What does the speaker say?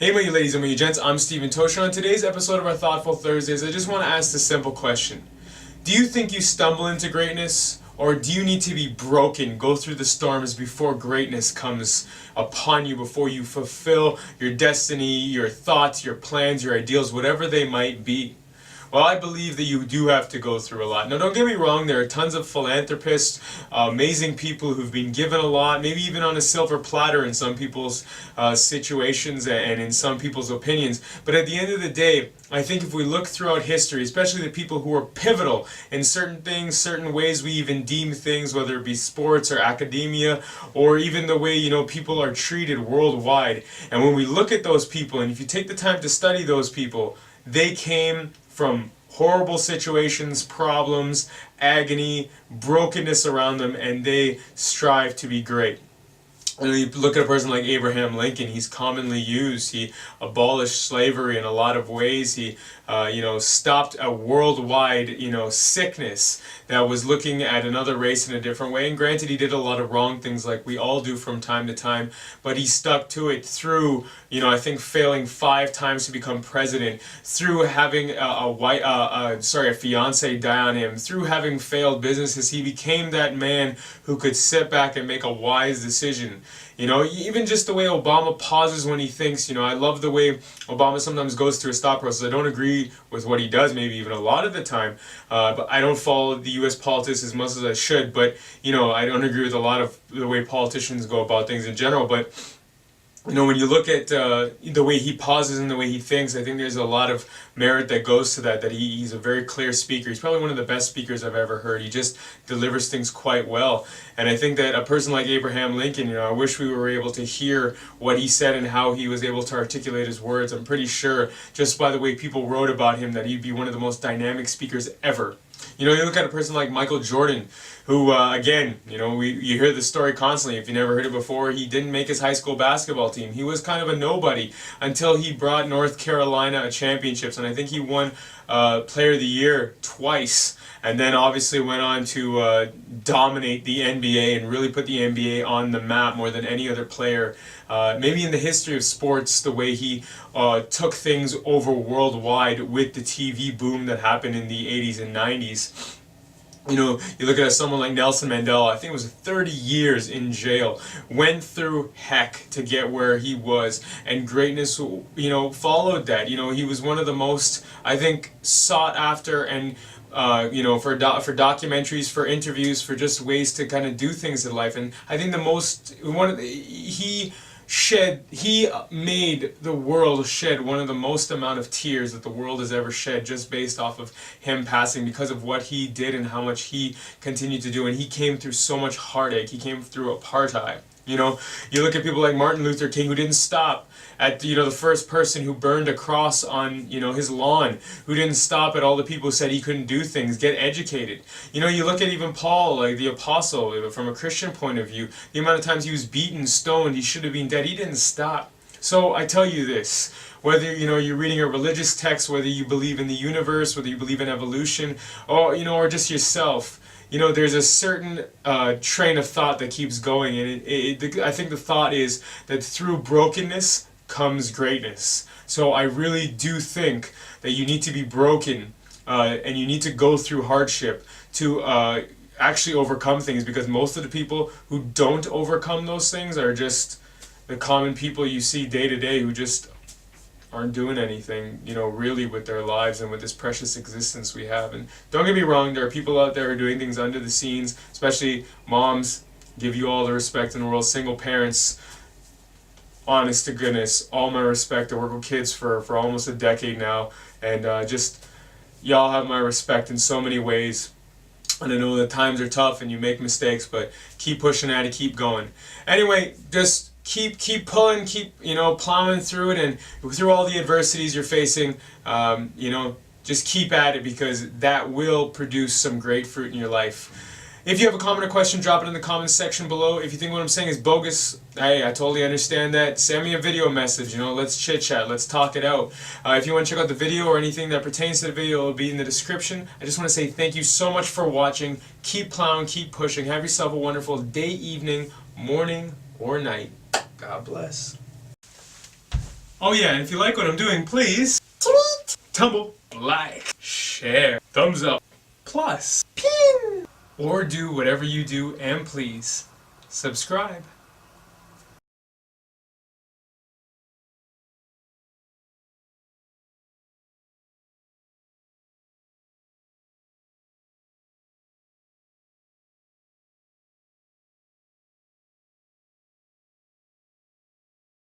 Hey my you ladies and my you gents, I'm StevenTocher. On today's episode of our Thoughtful Thursdays, I just want to ask the simple question. Do you think you stumble into greatness? Or do you need to be broken, go through the storms before greatness comes upon you, before you fulfill your destiny, your thoughts, your plans, your ideals, whatever they might be? Well, I believe that you do have to go through a lot. Now, don't get me wrong, there are tons of philanthropists, amazing people who've been given a lot, maybe even on a silver platter in some people's situations and in some people's opinions. But at the end of the day, I think if we look throughout history, especially the people who are pivotal in certain things, certain ways we even deem things, whether it be sports or academia, or even the way, people are treated worldwide. And when we look at those people, and if you take the time to study those people, they came from horrible situations, problems, agony, brokenness around them, and they strive to be great. And you look at a person like Abraham Lincoln, he's commonly used. He abolished slavery in a lot of ways. He, stopped a worldwide, sickness that was looking at another race in a different way. And granted, he did a lot of wrong things like we all do from time to time, but he stuck to it through, I think failing 5 times to become president, through having a fiance die on him, through having failed businesses. He became that man who could sit back and make a wise decision. Even just the way Obama pauses when he thinks, I love the way Obama sometimes goes through a thought process. I don't agree with what he does, maybe even a lot of the time, but I don't follow the U.S. politics as much as I should, but, I don't agree with a lot of the way politicians go about things in general, but when you look at the way he pauses and the way he thinks, I think there's a lot of merit that goes to that he's a very clear speaker. He's probably one of the best speakers I've ever heard. He just delivers things quite well. And I think that a person like Abraham Lincoln, I wish we were able to hear what he said and how he was able to articulate his words. I'm pretty sure, just by the way people wrote about him, that he'd be one of the most dynamic speakers ever. You look at a person like Michael Jordan, who, again, you hear the story constantly. If you never heard it before, he didn't make his high school basketball team. He was kind of a nobody until he brought North Carolina a championships, and I think he won Player of the Year twice, and then obviously went on to dominate the NBA and really put the NBA on the map more than any other player, maybe in the history of sports, the way he took things over worldwide with the TV boom that happened in the 80s and 90s. You look at someone like Nelson Mandela, I think it was 30 years in jail, went through heck to get where he was, and greatness, followed that. He was one of the most, I think, sought after and for documentaries, for interviews, for just ways to kind of do things in life. And I think he made the world shed one of the most amount of tears that the world has ever shed, just based off of him passing, because of what he did and how much he continued to do. And he came through so much heartache. He came through apartheid. You look at people like Martin Luther King, who didn't stop at, the first person who burned a cross on, his lawn, who didn't stop at all the people who said he couldn't do things, get educated. You look at even Paul, like the apostle, from a Christian point of view, the amount of times he was beaten, stoned, he should have been dead, he didn't stop. So I tell you this, whether you're reading a religious text, whether you believe in the universe, whether you believe in evolution, or just yourself, there's a certain train of thought that keeps going, and I think the thought is that through brokenness comes greatness. So I really do think that you need to be broken, and you need to go through hardship to actually overcome things, because most of the people who don't overcome those things are just the common people you see day to day, who just aren't doing anything, really with their lives and with this precious existence we have. And don't get me wrong, there are people out there who are doing things under the scenes, especially moms. Give you all the respect in the world. Single parents, honest to goodness, all my respect. I work with kids for almost a decade now, and just y'all have my respect in so many ways. And I know that times are tough and you make mistakes, but keep pushing at it, keep going. Anyway, just keep pulling, keep plowing through it, and through all the adversities you're facing, just keep at it, because that will produce some great fruit in your life. If you have a comment or question, drop it in the comments section below. If you think what I'm saying is bogus, hey, I totally understand that. Send me a video message, let's chit chat, let's talk it out. If you want to check out the video or anything that pertains to the video, it will be in the description. I just want to say thank you so much for watching. Keep plowing, keep pushing. Have yourself a wonderful day, evening, morning, or night. God bless. Oh yeah, and if you like what I'm doing, please tweet, tumble, like, share, thumbs up, plus, pin, or do whatever you do, and please subscribe.